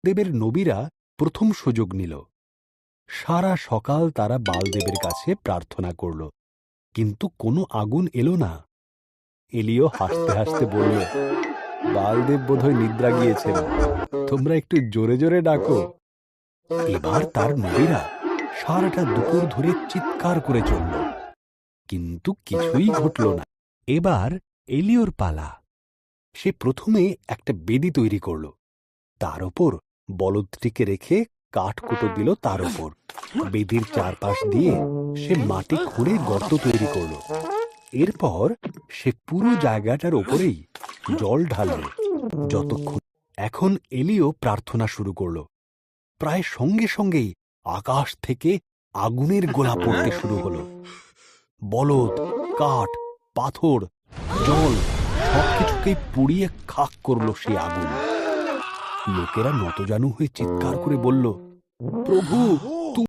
দেবের নবীরা প্রথম সুযোগ নিল। সারা সকাল তারা বালদেবের কাছে প্রার্থনা করল, কিন্তু কোনো আগুন এলো না। এলিও হাসতে হাসতে বলল, বালদেব বোধহয় নিদ্রা গিয়েছেন, তোমরা একটু জোরে জোরে ডাকো। এবার তার নবীরা সারাটা দুপুর ধরে চিৎকার করে চলল, কিন্তু কিছুই ঘটল না। এবার এলিওর পালা। সে প্রথমে একটা বেদি তৈরি করল, তার ওপর বলদটিকে রেখে কাঠকুটো দিল তার ওপর। বেদির চারপাশ দিয়ে সে মাটি খুঁড়ে গর্ত তৈরি করল। এরপর সে পুরো জায়গাটার ওপরেই জল ঢালল যতক্ষণ। এখন এলিও প্রার্থনা শুরু করল। প্রায় সঙ্গে সঙ্গেই আকাশ থেকে আগুনের গোলা পড়তে শুরু হলো। বলদ, কাঠ, পাথর, জল সবকিছুকেই পুড়িয়ে খাক করল সেই আগুন। লোকেরা নতজানু হয়ে চিৎকার করে বলল, প্রভু,